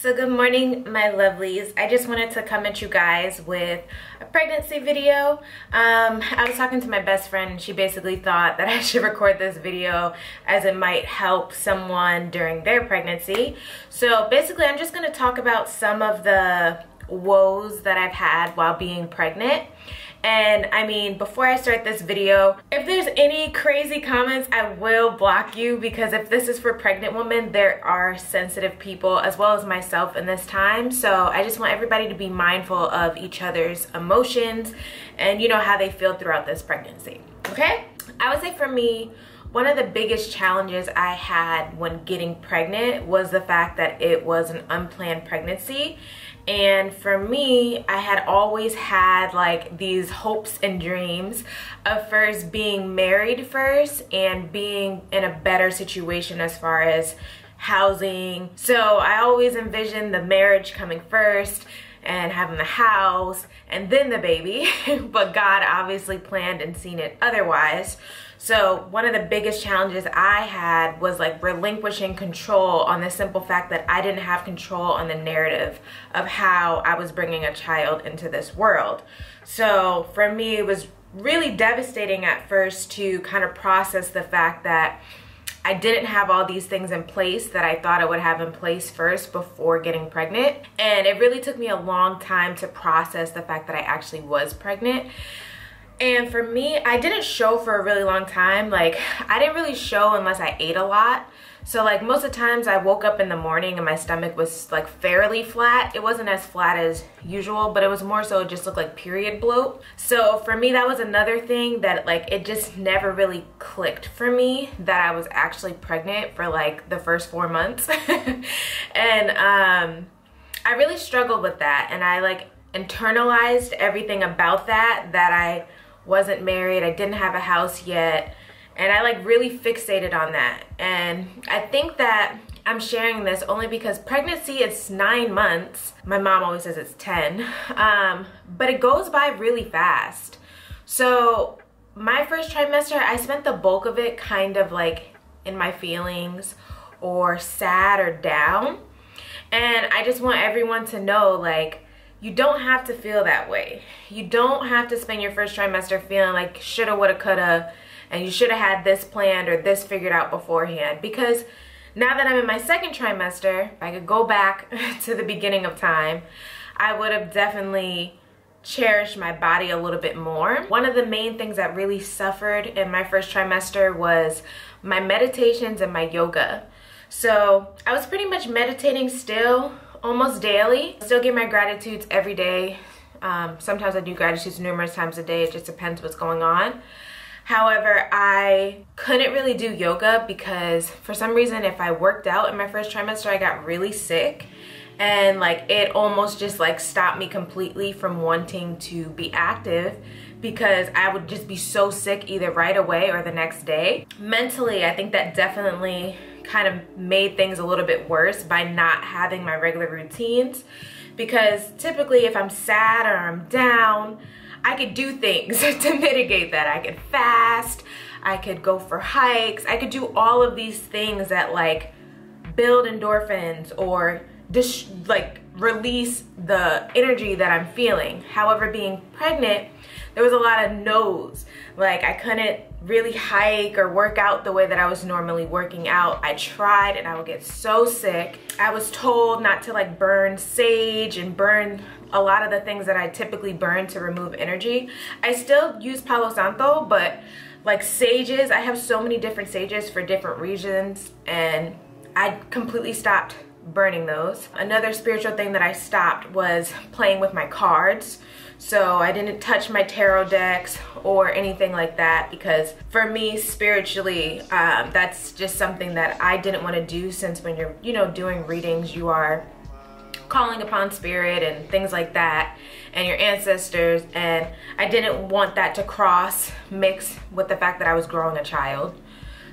So good morning, my lovelies. I just wanted to come at you guys with a pregnancy video. I was talking to my best friend and she basically thought that I should record this video as it might help someone during their pregnancy. So basically I'm just gonna talk about some of the woes that I've had while being pregnant. And I mean, before I start this video, if there's any crazy comments, I will block you, because if this is for pregnant women, there are sensitive people as well as myself in this time. So I just want everybody to be mindful of each other's emotions and you know how they feel throughout this pregnancy, okay? I would say for me, one of the biggest challenges I had when getting pregnant was the fact that it was an unplanned pregnancy. And for me, I had always had like these hopes and dreams of first being married first and being in a better situation as far as housing. So I always envisioned the marriage coming first and having the house and then the baby, but God obviously planned and seen it otherwise. So one of the biggest challenges I had was like relinquishing control on the simple fact that I didn't have control on the narrative of how I was bringing a child into this world. So for me, it was really devastating at first to kind of process the fact that I didn't have all these things in place that I thought I would have in place first before getting pregnant. And it really took me a long time to process the fact that I actually was pregnant. And for me, I didn't show for a really long time. Like, I didn't really show unless I ate a lot. So like most of the times I woke up in the morning and my stomach was like fairly flat. It wasn't as flat as usual, but it was more so it just looked like period bloat. So for me, that was another thing that like it just never really clicked for me that I was actually pregnant for like the first 4 months. And I really struggled with that, and I like internalized everything about that I wasn't married, I didn't have a house yet, and I like really fixated on that. And I think that I'm sharing this only because pregnancy is 9 months. My mom always says it's 10, but it goes by really fast. So my first trimester, I spent the bulk of it kind of like in my feelings or sad or down. And I just want everyone to know, like, you don't have to feel that way. You don't have to spend your first trimester feeling like shoulda, woulda, coulda, and you should have had this planned or this figured out beforehand. Because now that I'm in my second trimester, if I could go back to the beginning of time, I would have definitely cherished my body a little bit more. One of the main things that really suffered in my first trimester was my meditations and my yoga. So I was pretty much meditating still, almost daily. I still give my gratitudes every day. Sometimes I do gratitudes numerous times a day. It just depends what's going on. However, I couldn't really do yoga because for some reason, if I worked out in my first trimester, I got really sick. And like it almost just like stopped me completely from wanting to be active, because I would just be so sick either right away or the next day. Mentally, I think that definitely kind of made things a little bit worse by not having my regular routines, because typically if I'm sad or I'm down, I could do things to mitigate that. I could fast, I could go for hikes, I could do all of these things that like build endorphins or just like release the energy that I'm feeling. However, being pregnant, there was a lot of no's. Like I couldn't really hike or work out the way that I was normally working out. I tried and I would get so sick. I was told not to like burn sage and burn a lot of the things that I typically burn to remove energy. I still use Palo Santo, but like sages, I have so many different sages for different reasons, and I completely stopped burning those. Another spiritual thing that I stopped was playing with my cards. So I didn't touch my tarot decks or anything like that, because for me spiritually, that's just something that I didn't want to do, since when you're, you know, doing readings, you are calling upon spirit and things like that and your ancestors, and I didn't want that to cross mix with the fact that I was growing a child.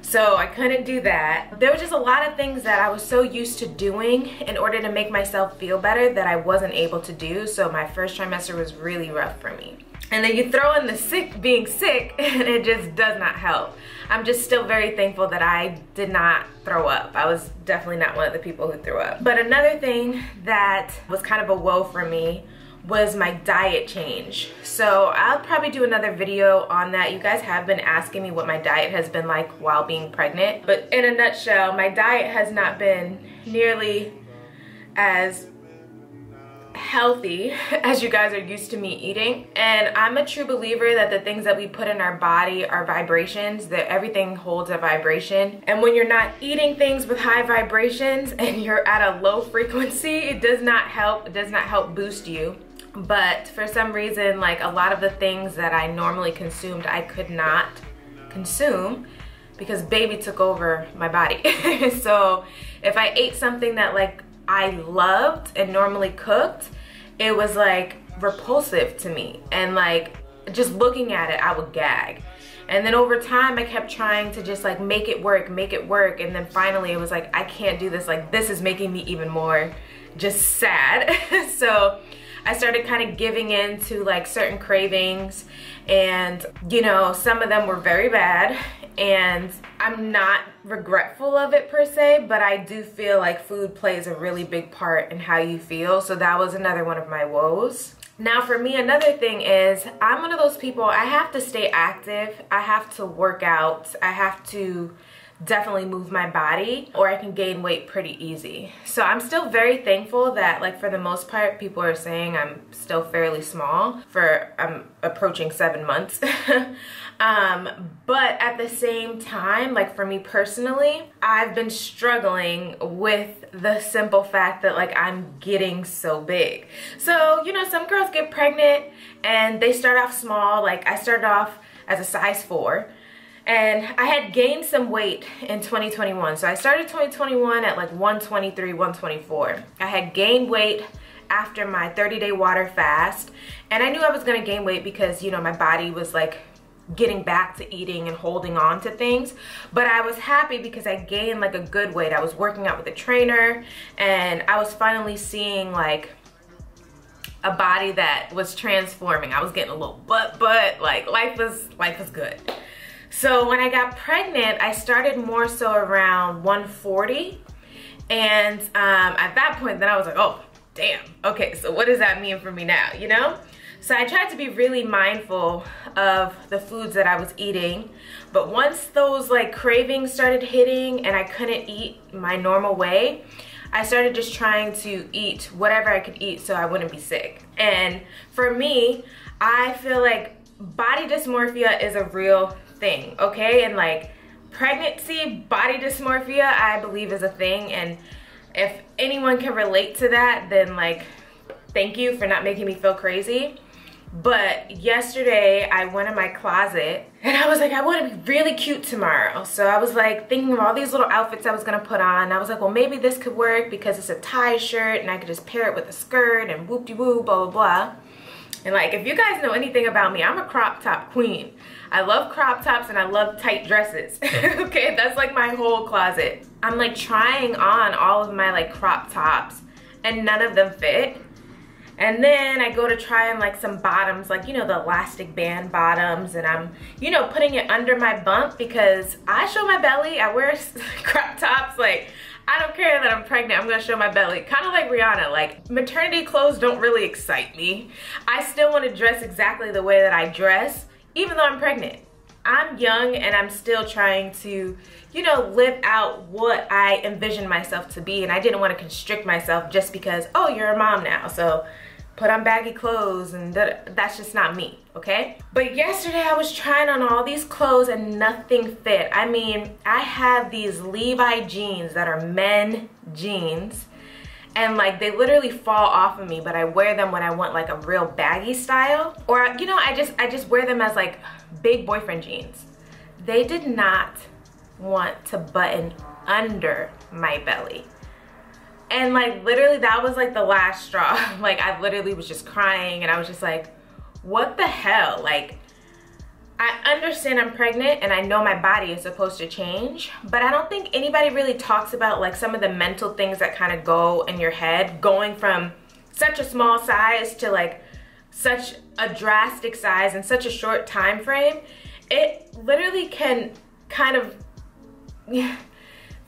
So I couldn't do that. There was just a lot of things that I was so used to doing in order to make myself feel better that I wasn't able to do. So my first trimester was really rough for me. And then you throw in the being sick, and it just does not help. I'm just still very thankful that I did not throw up. I was definitely not one of the people who threw up. But another thing that was kind of a woe for me was my diet change. So I'll probably do another video on that. You guys have been asking me what my diet has been like while being pregnant. But in a nutshell, my diet has not been nearly as healthy as you guys are used to me eating. And I'm a true believer that the things that we put in our body are vibrations, that everything holds a vibration. And when you're not eating things with high vibrations and you're at a low frequency, it does not help boost you. But for some reason, like a lot of the things that I normally consumed, I could not consume because baby took over my body. So if I ate something that like I loved and normally cooked, it was like repulsive to me, and like just looking at it I would gag. And then over time I kept trying to just like make it work, and then finally it was like, I can't do this, like this is making me even more just sad. So I started kind of giving in to like certain cravings, and you know, some of them were very bad, and I'm not regretful of it per se, but I do feel like food plays a really big part in how you feel. So that was another one of my woes. Now for me, another thing is I'm one of those people, I have to stay active, I have to work out, I have to definitely move my body, or I can gain weight pretty easy. So I'm still very thankful that like for the most part people are saying I'm still fairly small for I'm approaching 7 months. But at the same time, like for me personally, I've been struggling with the simple fact that like I'm getting so big. So you know, some girls get pregnant and they start off small. Like I started off as a size 4. And I had gained some weight in 2021. So I started 2021 at like 123, 124. I had gained weight after my 30-day water fast. And I knew I was gonna gain weight because, you know, my body was like getting back to eating and holding on to things. But I was happy because I gained like a good weight. I was working out with a trainer, and I was finally seeing like a body that was transforming. I was getting a little butt, like life was good. So when I got pregnant, I started more so around 140. And at that point, then I was like, oh, damn. Okay, so what does that mean for me now, you know? So I tried to be really mindful of the foods that I was eating. But once those like cravings started hitting and I couldn't eat my normal way, I started just trying to eat whatever I could eat so I wouldn't be sick. And for me, I feel like body dysmorphia is a real thing, okay? And like pregnancy body dysmorphia, I believe, is a thing. And if anyone can relate to that, then like thank you for not making me feel crazy. But yesterday I went in my closet and I was like, I want to be really cute tomorrow. So I was like thinking of all these little outfits I was gonna put on. I was like, well, maybe this could work because it's a tie shirt and I could just pair it with a skirt and whoop-de-woo, blah blah blah. And like, if you guys know anything about me, I'm a crop top queen. I love crop tops and I love tight dresses. Okay, that's like my whole closet. I'm like trying on all of my like crop tops and none of them fit. And then I go to try on like some bottoms, like, you know, the elastic band bottoms, and I'm, you know, putting it under my bump because I show my belly. I wear crop tops, like, I don't care that I'm pregnant, I'm gonna show my belly. Kind of like Rihanna, like maternity clothes don't really excite me. I still wanna dress exactly the way that I dress, even though I'm pregnant. I'm young and I'm still trying to, you know, live out what I envision myself to be, and I didn't wanna constrict myself just because, oh, you're a mom now, so put on baggy clothes, and that's just not me, okay? But yesterday I was trying on all these clothes and nothing fit. I mean, I have these Levi jeans that are men jeans, and like they literally fall off of me, but I wear them when I want like a real baggy style, or you know, I just wear them as like big boyfriend jeans. They did not want to button under my belly. And like literally that was like the last straw. Like I literally was just crying and I was just like, what the hell? Like, I understand I'm pregnant and I know my body is supposed to change, but I don't think anybody really talks about like some of the mental things that kind of go in your head, going from such a small size to like such a drastic size in such a short time frame, it literally can kind of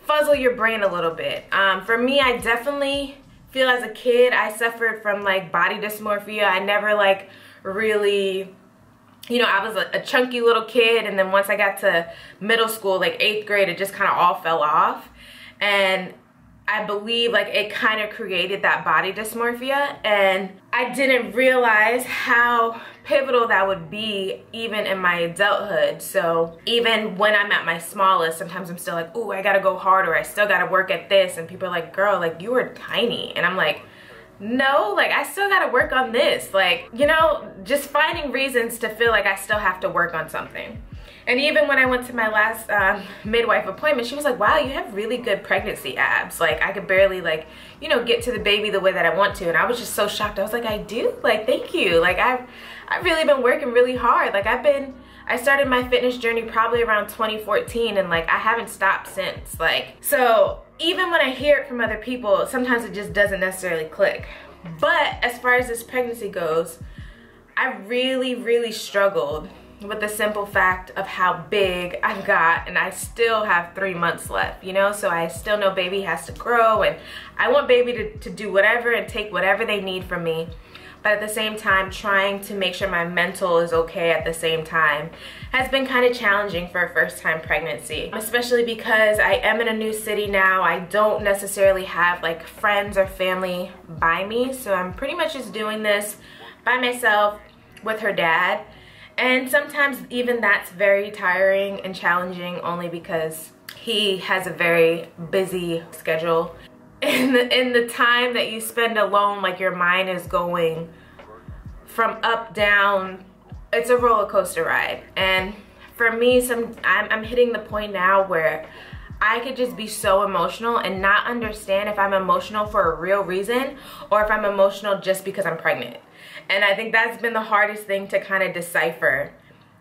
fuzzle your brain a little bit. For me, I definitely feel as a kid I suffered from like body dysmorphia. I never like really, you know, I was a chunky little kid, and then once I got to middle school, like 8th grade, it just kind of all fell off. And I believe like it kind of created that body dysmorphia, and I didn't realize how pivotal that would be even in my adulthood. So even when I'm at my smallest, sometimes I'm still like, ooh, I gotta go harder, I still gotta work at this, and people are like, girl, like you were tiny. And I'm like, no, like I still gotta work on this. Like, you know, just finding reasons to feel like I still have to work on something. And even when I went to my last midwife appointment, she was like, wow, you have really good pregnancy abs. Like I could barely like, you know, get to the baby the way that I want to. And I was just so shocked. I was like, I do? Like, thank you. Like I've really been working really hard. Like I started my fitness journey probably around 2014, and like I haven't stopped since. Like, so even when I hear it from other people, sometimes it just doesn't necessarily click. But as far as this pregnancy goes, I really, really struggled with the simple fact of how big I've got, and I still have 3 months left, you know? So I still know baby has to grow, and I want baby to do whatever and take whatever they need from me. But at the same time, trying to make sure my mental is okay at the same time has been kind of challenging for a first-time pregnancy, especially because I am in a new city now. I don't necessarily have like friends or family by me, so I'm pretty much just doing this by myself with her dad. And sometimes even that's very tiring and challenging, only because he has a very busy schedule. In the time that you spend alone, like your mind is going from up, down. It's a roller coaster ride. And for me, I'm hitting the point now where I could just be so emotional and not understand if I'm emotional for a real reason or if I'm emotional just because I'm pregnant. And I think that's been the hardest thing to kind of decipher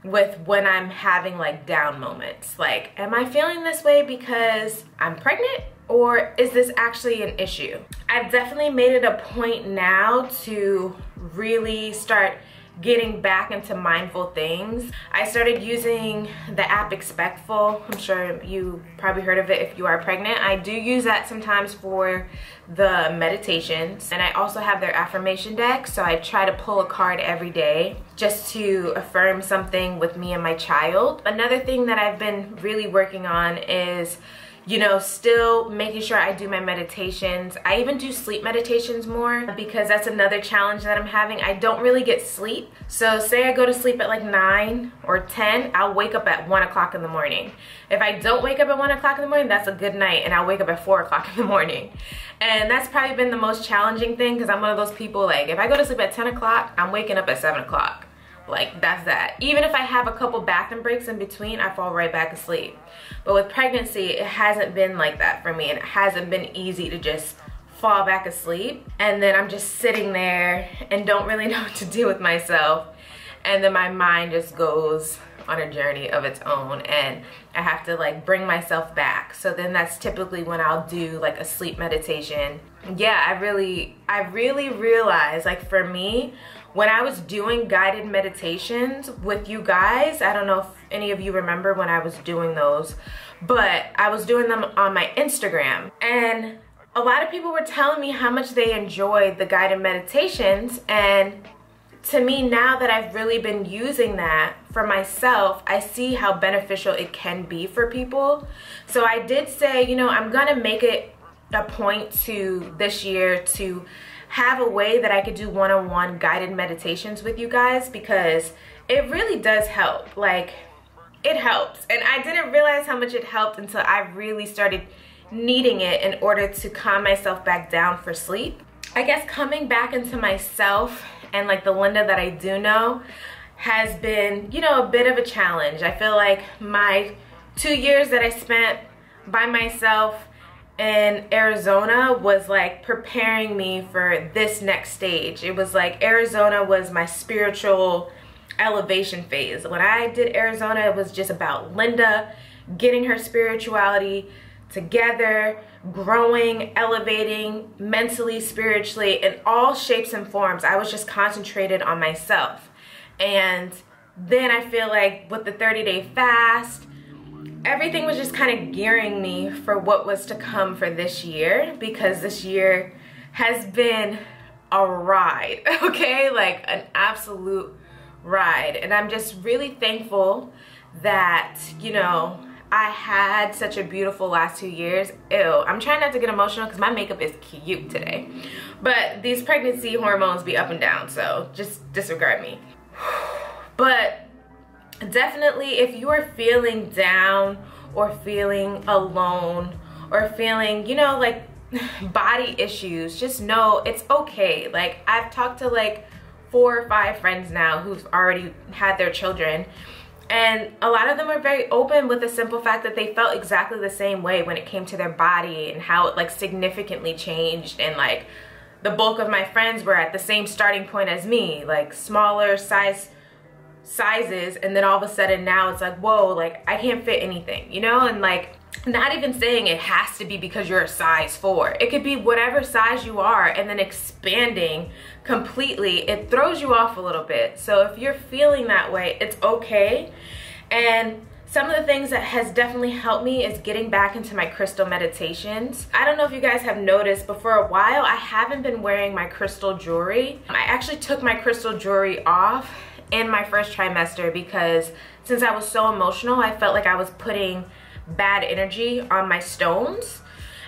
with when I'm having like down moments. Like, am I feeling this way because I'm pregnant, or is this actually an issue? I've definitely made it a point now to really start getting back into mindful things. I started using the app Expectful. I'm sure you probably heard of it if you are pregnant. I do use that sometimes for the meditations, and I also have their affirmation deck, so I try to pull a card every day just to affirm something with me and my child. Another thing that I've been really working on is, you know, still making sure I do my meditations. I even do sleep meditations more, because that's another challenge that I'm having. I don't really get sleep. So say I go to sleep at like 9 or 10, I'll wake up at 1 o'clock in the morning. If I don't wake up at 1 o'clock in the morning, that's a good night, and I'll wake up at 4 o'clock in the morning. And that's probably been the most challenging thing, because I'm one of those people, like if I go to sleep at 10 o'clock, I'm waking up at 7 o'clock. Like, that's that. Even if I have a couple bathroom breaks in between, I fall right back asleep. But with pregnancy, it hasn't been like that for me, and it hasn't been easy to just fall back asleep. And then I'm just sitting there and don't really know what to do with myself. And then my mind just goes on a journey of its own, and I have to like bring myself back. So then that's typically when I'll do like a sleep meditation. Yeah, I really realized, like for me, when I was doing guided meditations with you guys, I don't know if any of you remember when I was doing those, but I was doing them on my Instagram, and a lot of people were telling me how much they enjoyed the guided meditations. And to me, now that I've really been using that for myself, I see how beneficial it can be for people. So I did say, you know, I'm gonna make it a point to this year to have a way that I could do one-on-one guided meditations with you guys, because it really does help. Like, it helps. And I didn't realize how much it helped until I really started needing it in order to calm myself back down for sleep. I guess coming back into myself and like the Linda that I do know has been, you know, a bit of a challenge. I feel like my 2 years that I spent by myself in Arizona was like preparing me for this next stage. It was like Arizona was my spiritual elevation phase. When I did Arizona, it was just about Linda getting her spirituality together, growing, elevating, mentally, spiritually, in all shapes and forms. I was just concentrated on myself. And then I feel like with the 30-day fast, everything was just kind of gearing me for what was to come for this year, because this year has been a ride, okay? Like an absolute ride. And I'm just really thankful that, you know, I had such a beautiful last 2 years. Ew, I'm trying not to get emotional because my makeup is cute today. But these pregnancy hormones be up and down, so just disregard me. But definitely, if you are feeling down or feeling alone or feeling, you know, like body issues, just know it's okay. Like, I've talked to like 4 or 5 friends now who've already had their children, and a lot of them are very open with the simple fact that they felt exactly the same way when it came to their body and how it like significantly changed. And like the bulk of my friends were at the same starting point as me, like smaller sizes, and then all of a sudden now it's like, whoa, like I can't fit anything, you know? And like, not even saying it has to be because you're a size 4. It could be whatever size you are, and then expanding completely, it throws you off a little bit. So if you're feeling that way, it's okay. And some of the things that has definitely helped me is getting back into my crystal meditations. I don't know if you guys have noticed, but for a while I haven't been wearing my crystal jewelry. I actually took my crystal jewelry off in my first trimester because since I was so emotional, I felt like I was putting bad energy on my stones,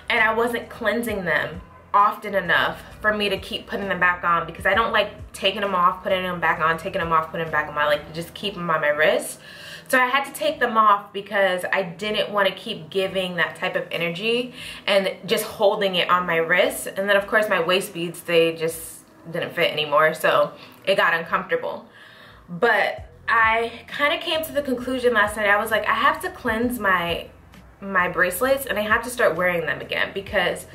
and I wasn't cleansing them often enough for me to keep putting them back on, because I don't like taking them off, putting them back on, taking them off, putting them back on. I like to just keep them on my wrist. So I had to take them off because I didn't want to keep giving that type of energy and just holding it on my wrist. And then of course my waist beads, they just didn't fit anymore, so it got uncomfortable. But I kind of came to the conclusion last night, I was like, I have to cleanse my bracelets and I have to start wearing them again, because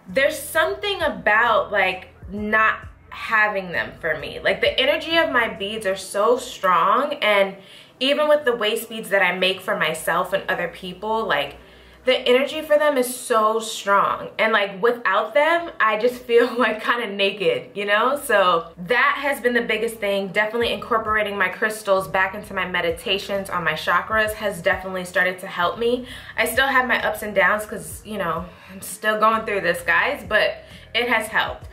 there's something about like not having them for me. Like the energy of my beads are so strong, and even with the waist beads that I make for myself and other people, like the energy for them is so strong, and like without them I just feel like kind of naked, you know? So that has been the biggest thing. Definitely incorporating my crystals back into my meditations on my chakras has definitely started to help me. I still have my ups and downs because, you know, I'm still going through this, guys, but it has helped.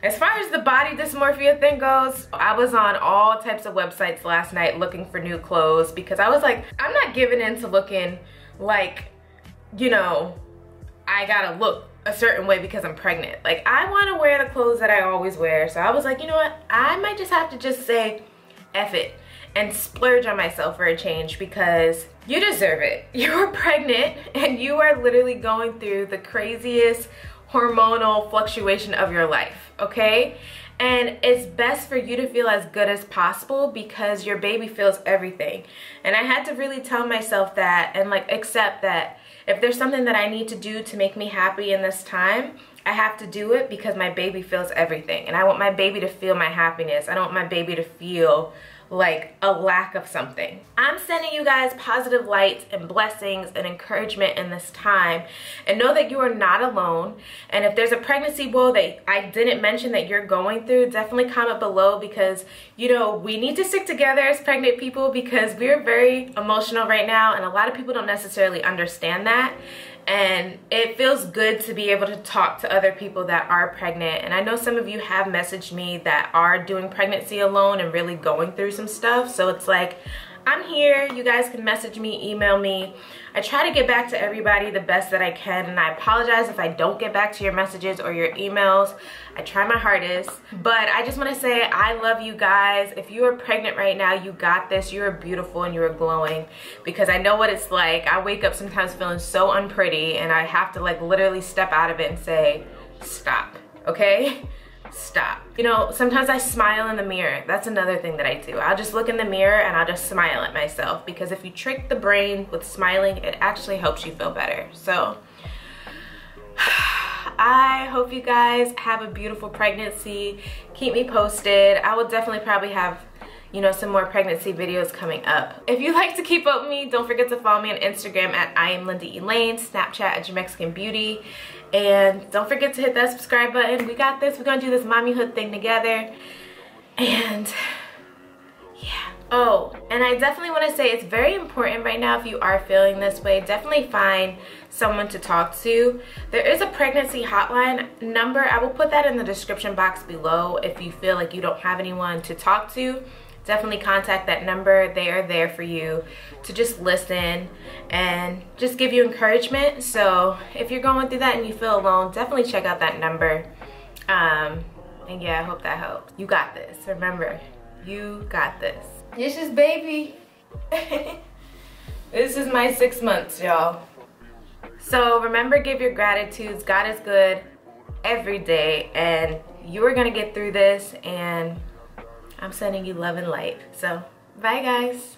As far as the body dysmorphia thing goes, I was on all types of websites last night looking for new clothes, because I was like, I'm not giving in to looking like, you know, I gotta look a certain way because I'm pregnant. Like, I want to wear the clothes that I always wear. So I was like, you know what, I might just have to just say F it and splurge on myself for a change, because you deserve it. You're pregnant and you are literally going through the craziest hormonal fluctuation of your life, okay? And it's best for you to feel as good as possible, because your baby feels everything. And I had to really tell myself that, and like accept that if there's something that I need to do to make me happy in this time, I have to do it, because my baby feels everything. And I want my baby to feel my happiness. I don't want my baby to feel like a lack of something. I'm sending you guys positive light and blessings and encouragement in this time, and know that you are not alone. And if there's a pregnancy woe that I didn't mention that you're going through, definitely comment below, because you know, we need to stick together as pregnant people, because we're very emotional right now, and a lot of people don't necessarily understand that. And it feels good to be able to talk to other people that are pregnant. And I know some of you have messaged me that are doing pregnancy alone and really going through some stuff. So it's like, I'm here. You guys can message me, email me. I try to get back to everybody the best that I can, and I apologize if I don't get back to your messages or your emails. I try my hardest, but I just want to say I love you guys. If you are pregnant right now, you got this. You are beautiful and you are glowing, because I know what it's like. I wake up sometimes feeling so unpretty, and I have to like literally step out of it and say, stop, okay? Stop. You know, sometimes I smile in the mirror. That's another thing that I do. I'll just look in the mirror and I'll just smile at myself, because if you trick the brain with smiling, it actually helps you feel better. So I hope you guys have a beautiful pregnancy. Keep me posted. I will definitely probably have, you know, some more pregnancy videos coming up. If you like to keep up with me, don't forget to follow me on Instagram at iamLindaElaine, Snapchat at Your Mexican Beauty, and don't forget to hit that subscribe button. We got this. We're gonna do this mommyhood thing together. And yeah. Oh, and I definitely want to say it's very important right now, if you are feeling this way, definitely find someone to talk to. There is a pregnancy hotline number. I will put that in the description box below. If you feel like you don't have anyone to talk to, definitely contact that number. They are there for you to just listen and just give you encouragement. So if you're going through that and you feel alone, definitely check out that number. And yeah, I hope that helps. You got this. Remember, you got this. This is baby. This is my 6 months, y'all. So remember, give your gratitudes. God is good every day, and you are gonna get through this, and I'm sending you love and light. So bye guys.